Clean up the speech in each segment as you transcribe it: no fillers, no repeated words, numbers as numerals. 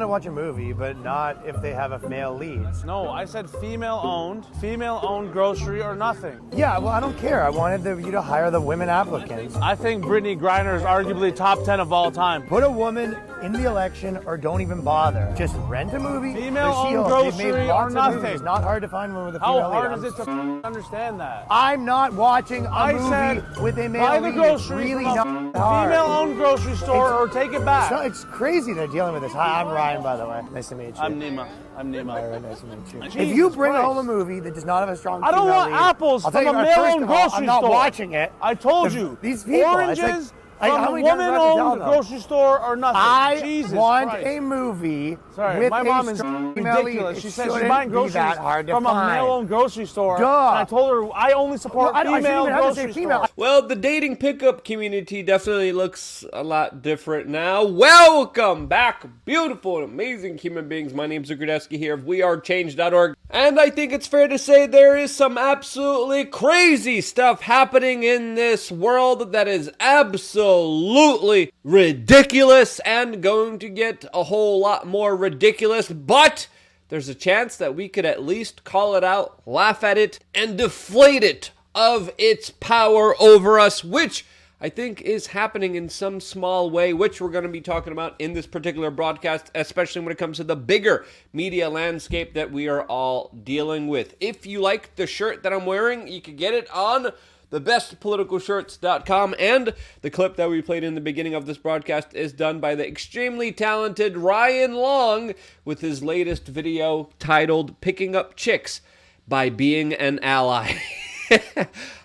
to watch a movie, but not if they have a male lead. No, I said female-owned grocery or nothing. Yeah, well, I don't care. I wanted you to hire the women applicants. I think Brittany Griner is arguably top 10 of all time. Put a woman in the election or don't even bother. Just rent a movie. Female-owned grocery or nothing. It's not hard to find one with a female lead. How hard is it to understand that? I'm not watching a movie with a male buy lead. the grocery It's really from not hard. female-owned grocery store or take it back. It's crazy they're dealing with this. Hi, I'm Ryan, by the way. Nice to meet you. I'm Nima. All right, nice to meet you. Jesus If you bring Christ. home a movie that does not have a strong I don't female want lead, apples I'll from tell a you, first male-owned of all, grocery I'm not store. watching it. I told you. These people, Oranges how from a many times do I have to tell woman-owned them? grocery store or nothing. I Jesus want Christ. a movie Sorry, with my a mom is strong female ridiculous. lead. She It said she's shouldn't buying be groceries that hard to from a find. male-owned grocery store. Duh. And I told her I only support I shouldn't female even have to grocery say female. stores. Well, the dating pickup community definitely looks a lot different now. Welcome back, beautiful and amazing human beings. My name's Zugradesky here of wearechange.org. And I think it's fair to say there is some absolutely crazy stuff happening in this world that is absolutely ridiculous and going to get a whole lot more ridiculous. But there's a chance that we could at least call it out, laugh at it, and deflate it of its power over us, which I think is happening in some small way, which we're going to be talking about in this particular broadcast, especially when it comes to the bigger media landscape that we are all dealing with. If you like the shirt that I'm wearing, you can get it on thebestpoliticalshirts.com, and the clip that we played in the beginning of this broadcast is done by the extremely talented Ryan Long with his latest video titled Picking Up Chicks by Being an Ally.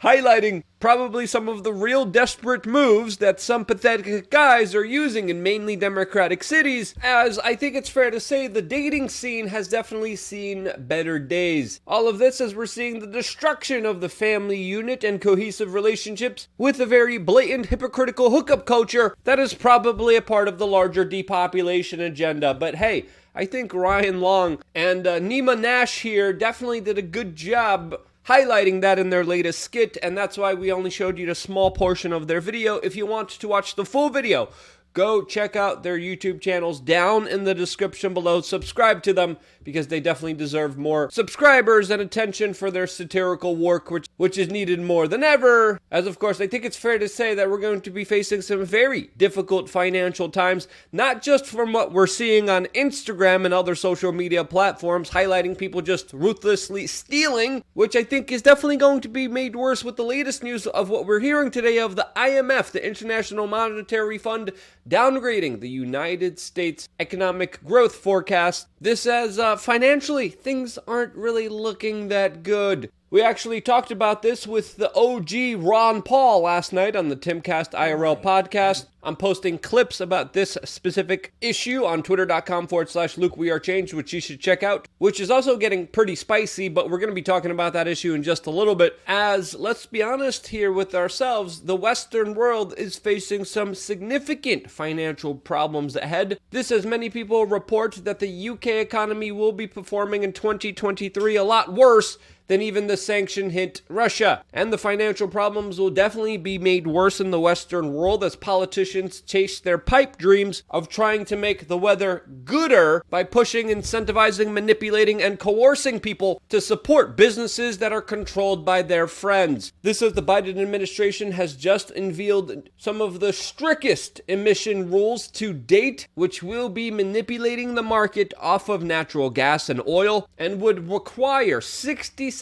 Highlighting probably some of the real desperate moves that some pathetic guys are using in mainly Democratic cities, as I think it's fair to say the dating scene has definitely seen better days. All of this as we're seeing the destruction of the family unit and cohesive relationships with a very blatant hypocritical hookup culture that is probably a part of the larger depopulation agenda. But hey, I think Ryan Long and Nima Nash here definitely did a good job highlighting that in their latest skit, and that's why we only showed you a small portion of their video. If you want to watch the full video, go check out their YouTube channels down in the description below. Subscribe to them because they definitely deserve more subscribers and attention for their satirical work, which is needed more than ever. As of course, I think it's fair to say that we're going to be facing some very difficult financial times, not just from what we're seeing on Instagram and other social media platforms, highlighting people just ruthlessly stealing, which I think is definitely going to be made worse with the latest news of what we're hearing today of the IMF, the International Monetary Fund, downgrading the United States economic growth forecast. This as financially, things aren't really looking that good. We actually talked about this with the OG Ron Paul last night on the Timcast IRL podcast. I'm posting clips about this specific issue on twitter.com/LukeWeAreChange, which you should check out, which is also getting pretty spicy, but we're going to be talking about that issue in just a little bit, as, let's be honest here with ourselves, the Western world is facing some significant financial problems ahead. This, as many people report, that the UK economy will be performing in 2023 a lot worse than even the sanction hit Russia. And the financial problems will definitely be made worse in the Western world as politicians chase their pipe dreams of trying to make the weather gooder by pushing, incentivizing, manipulating, and coercing people to support businesses that are controlled by their friends. This as the Biden administration has just unveiled some of the strictest emission rules to date, which will be manipulating the market off of natural gas and oil, and would require 67%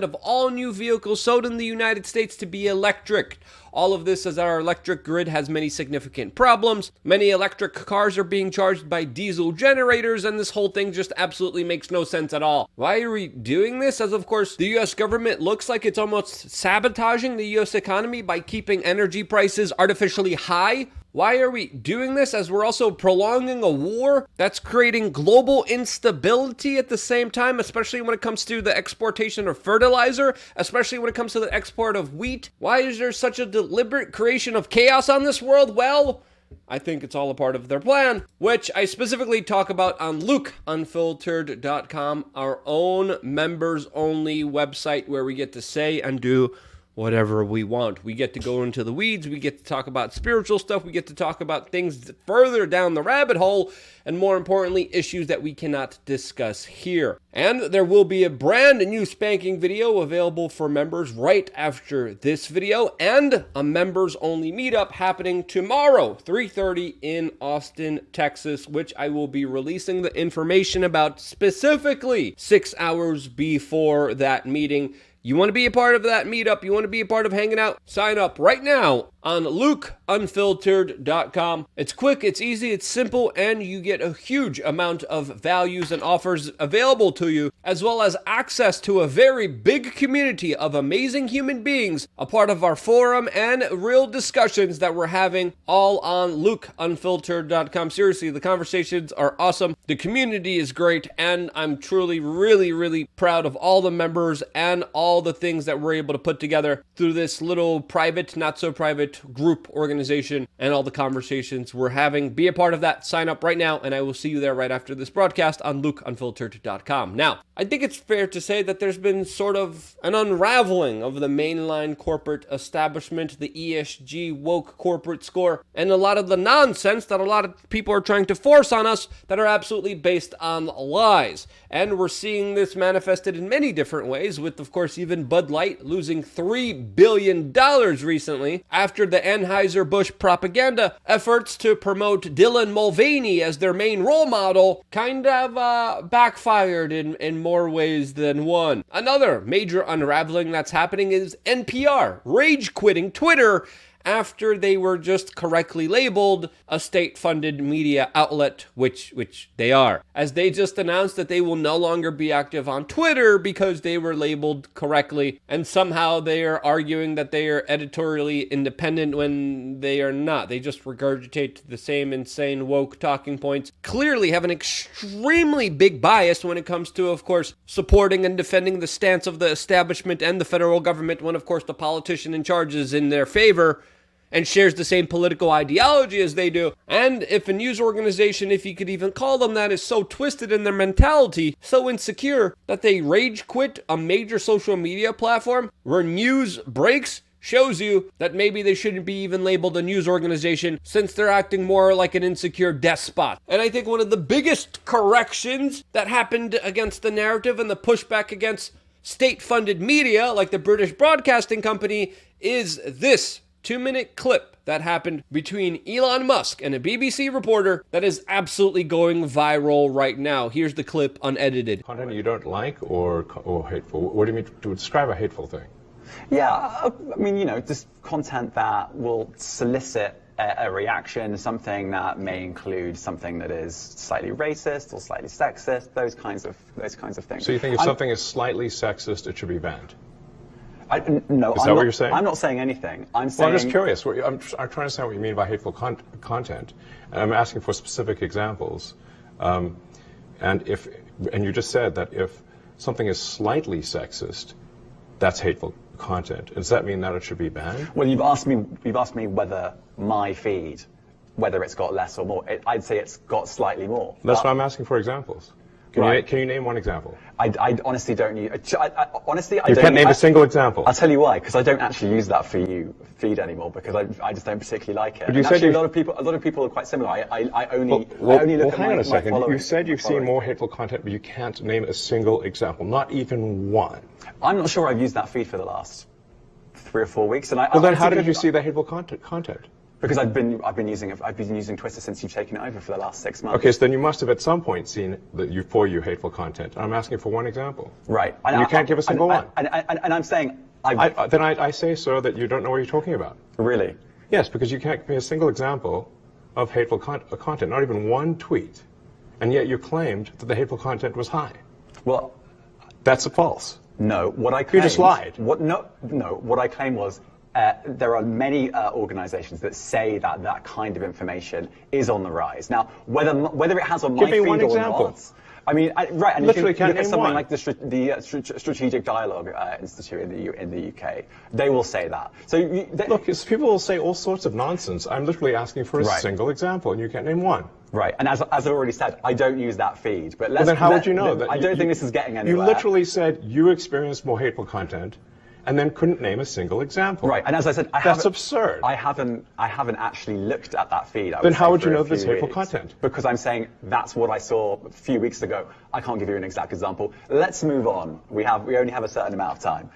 of all new vehicles sold in the United States to be electric. All of this as our electric grid has many significant problems. Many electric cars are being charged by diesel generators, and this whole thing just absolutely makes no sense at all. Why are we doing this? As of course, the US government looks like it's almost sabotaging the US economy by keeping energy prices artificially high. Why are we doing this as we're also prolonging a war that's creating global instability at the same time, especially when it comes to the exportation of fertilizer, especially when it comes to the export of wheat? Why is there such a deliberate creation of chaos on this world? Well, I think it's all a part of their plan, which I specifically talk about on LukeUnfiltered.com, our own members-only website where we get to say and do whatever we want. We get to go into the weeds, we get to talk about spiritual stuff, we get to talk about things further down the rabbit hole, and more importantly, issues that we cannot discuss here. And there will be a brand new spanking video available for members right after this video, and a members only meetup happening tomorrow, 3:30 in Austin, Texas, which I will be releasing the information about specifically 6 hours before that meeting. You want to be a part of that meetup, you want to be a part of hanging out, sign up right now on lukeunfiltered.com. It's quick, it's easy, it's simple, and you get a huge amount of values and offers available to you, as well as access to a very big community of amazing human beings, a part of our forum, and real discussions that we're having all on lukeunfiltered.com. Seriously, the conversations are awesome, the community is great, and I'm truly, really proud of all the members and all the things that we're able to put together through this little private, not so private group organization, and all the conversations we're having. Be a part of that. Sign up right now, and I will see you there right after this broadcast on lukeunfiltered.com. Now, I think it's fair to say that there's been sort of an unraveling of the mainline corporate establishment, the ESG woke corporate score, and a lot of the nonsense that a lot of people are trying to force on us that are absolutely based on lies. And we're seeing this manifested in many different ways, with, of course, even Bud Light losing $3 billion recently after the Anheuser-Busch propaganda efforts to promote Dylan Mulvaney as their main role model kind of backfired in more ways than one. Another major unraveling that's happening is NPR rage quitting Twitter after they were just correctly labeled a state-funded media outlet, which they are, as they just announced that they will no longer be active on Twitter because they were labeled correctly, and somehow they are arguing that they are editorially independent when they are not. They just regurgitate the same insane woke talking points, clearly have an extremely big bias when it comes to, of course, supporting and defending the stance of the establishment and the federal government when, of course, the politician in charge is in their favor and shares the same political ideology as they do. And if a news organization, if you could even call them that, is so twisted in their mentality, so insecure, that they rage quit a major social media platform where news breaks, shows you that maybe they shouldn't be even labeled a news organization, since they're acting more like an insecure despot. And I think one of the biggest corrections that happened against the narrative and the pushback against state-funded media, like the British Broadcasting Company, is this 2-minute clip that happened between Elon Musk and a BBC reporter that is absolutely going viral right now. Here's the clip unedited. Content you don't like or hateful? What do you mean to describe a hateful thing? Yeah, I mean, just content that will solicit a reaction, something that may include something that is slightly racist or slightly sexist, those kinds of things. So you think if something is slightly sexist, it should be banned? No, is that what you're saying? I'm not saying anything. I'm just curious. I'm trying to understand what you mean by hateful content, and I'm asking for specific examples. And you just said that if something is slightly sexist, that's hateful content. Does that mean that it should be banned? Well, you've asked me whether my feed, whether it's got less or more. I'd say it's got slightly more. That's why I'm asking for examples. Can you name one example? I honestly don't use. Honestly, you can't name a single example. I'll tell you why, because I don't actually use that feed anymore, because I just don't particularly like it. But you said actually, a lot of people are quite similar. I only look at hang on a second. You said you've seen more hateful content, but you can't name a single example, not even one. I'm not sure I've used that feed for the last 3 or 4 weeks, and then how did you see the hateful content? Because I've been using Twitter since you've taken it over for the last 6 months. Okay, so then you must have at some point seen for you hateful content. I'm asking for one example. Right. And you can't give a single one. And I'm saying then I say, sir, that you don't know what you're talking about. Really? Yes, because you can't give me a single example of hateful content, not even one tweet, and yet you claimed that the hateful content was high. Well, that's false. No, what I claimed... You just lied. What I claimed was there are many organizations that say that kind of information is on the rise. Now, whether it has on my feed or not, I mean, right, and literally if you look at something one. like the Strategic Dialogue Institute in the UK, they will say that. So look, people will say all sorts of nonsense. I'm literally asking for a single example, and you can't name one. Right, and as I've already said, I don't use that feed. But then how would you know that? I don't think this is getting anywhere. You literally said you experienced more hateful content, and then couldn't name a single example. Right, and as I said, that's absurd. I haven't actually looked at that feed. Then how would you know this hateful content? Because I'm saying that's what I saw a few weeks ago. I can't give you an exact example. Let's move on. We only have a certain amount of time.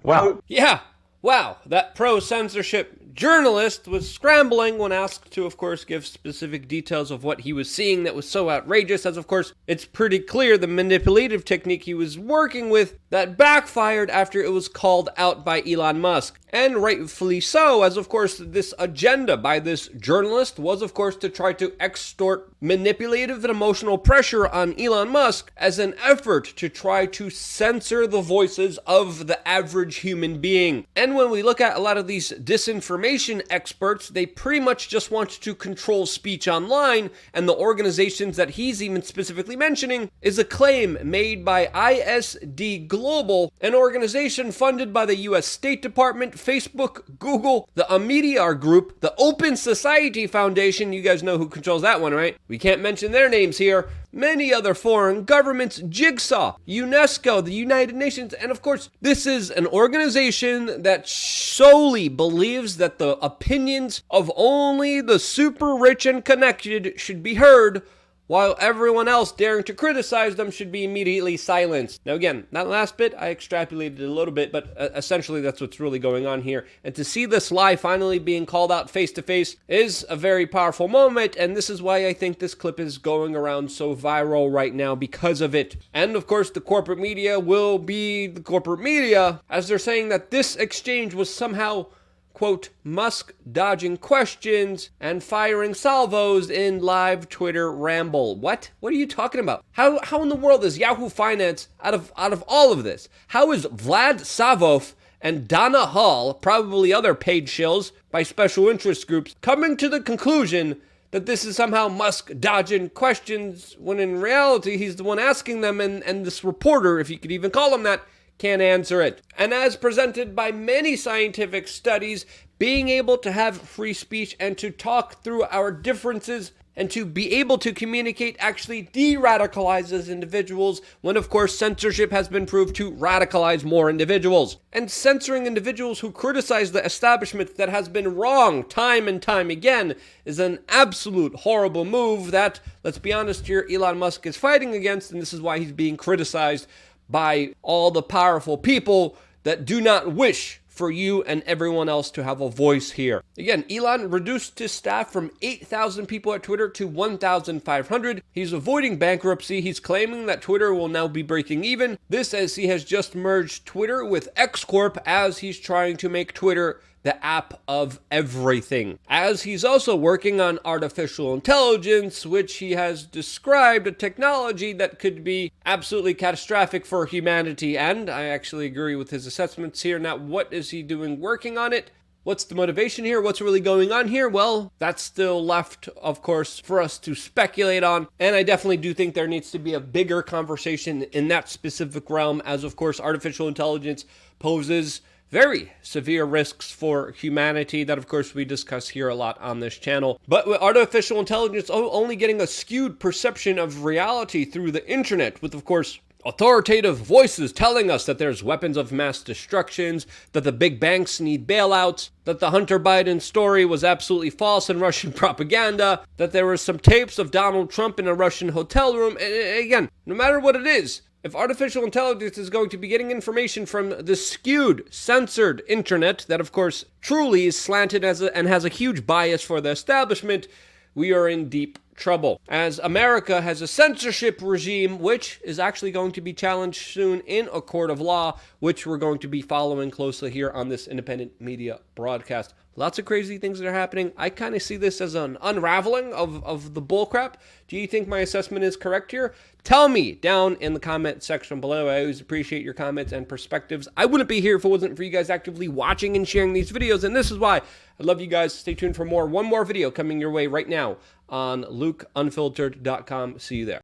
Wow. Yeah. Wow. That pro-censorship journalist was scrambling when asked to, of course, give specific details of what he was seeing that was so outrageous, as, of course, it's pretty clear the manipulative technique he was working with that backfired after it was called out by Elon Musk. And rightfully so, as, of course, this agenda by this journalist was, of course, to try to extort manipulative and emotional pressure on Elon Musk as an effort to try to censor the voices of the average human being. And when we look at a lot of these disinformation experts, they pretty much just want to control speech online, and the organizations that he's even specifically mentioning is a claim made by ISD Global, an organization funded by the US State Department, Facebook, Google, the Amedia Group, the Open Society Foundation, you guys know who controls that one, right? We can't mention their names here. Many other foreign governments, Jigsaw, UNESCO, the United Nations, and of course, this is an organization that solely believes that the opinions of only the super rich and connected should be heard, while everyone else daring to criticize them should be immediately silenced. Now again, that last bit, I extrapolated a little bit, but essentially that's what's really going on here. And to see this lie finally being called out face to face is a very powerful moment, and this is why I think this clip is going around so viral right now because of it. And of course, the corporate media will be the corporate media, as they're saying that this exchange was somehow, quote, Musk dodging questions and firing salvos in live Twitter ramble. What? What are you talking about? How in the world is Yahoo Finance out of all of this? How is Vlad Savov and Donna Hall, probably other paid shills by special interest groups, coming to the conclusion that this is somehow Musk dodging questions, when in reality he's the one asking them, and this reporter, if you could even call him that, can't answer it. And as presented by many scientific studies, being able to have free speech and to talk through our differences and to be able to communicate actually de-radicalizes individuals, when of course censorship has been proved to radicalize more individuals. And censoring individuals who criticize the establishment that has been wrong time and time again is an absolute horrible move that, let's be honest here, Elon Musk is fighting against, and this is why he's being criticized by all the powerful people that do not wish for you and everyone else to have a voice here. Again, Elon reduced his staff from 8,000 people at Twitter to 1,500. He's avoiding bankruptcy. He's claiming that Twitter will now be breaking even. This as he has just merged Twitter with X Corp, as he's trying to make Twitter the app of everything. As he's also working on artificial intelligence, which he has described a technology that could be absolutely catastrophic for humanity. And I actually agree with his assessments here. Now, what is he doing working on it? What's the motivation here? What's really going on here? Well, that's still left, of course, for us to speculate on. And I definitely do think there needs to be a bigger conversation in that specific realm, as of course, artificial intelligence poses very severe risks for humanity that, of course, we discuss here a lot on this channel. But with artificial intelligence only getting a skewed perception of reality through the internet, with, of course, authoritative voices telling us that there's weapons of mass destructions, that the big banks need bailouts, that the Hunter Biden story was absolutely false and Russian propaganda, that there were some tapes of Donald Trump in a Russian hotel room. And again, no matter what it is, if artificial intelligence is going to be getting information from the skewed, censored internet that, of course, truly is slanted and has a huge bias for the establishment, we are in deep trouble. As America has a censorship regime, which is actually going to be challenged soon in a court of law, which we're going to be following closely here on this independent media broadcast. Lots of crazy things that are happening. I kind of see this as an unraveling of the bullcrap. Do you think my assessment is correct here? Tell me down in the comment section below. I always appreciate your comments and perspectives. I wouldn't be here if it wasn't for you guys actively watching and sharing these videos, and this is why I love you guys. Stay tuned for more. One more video coming your way right now on LukeUnfiltered.com. See you there.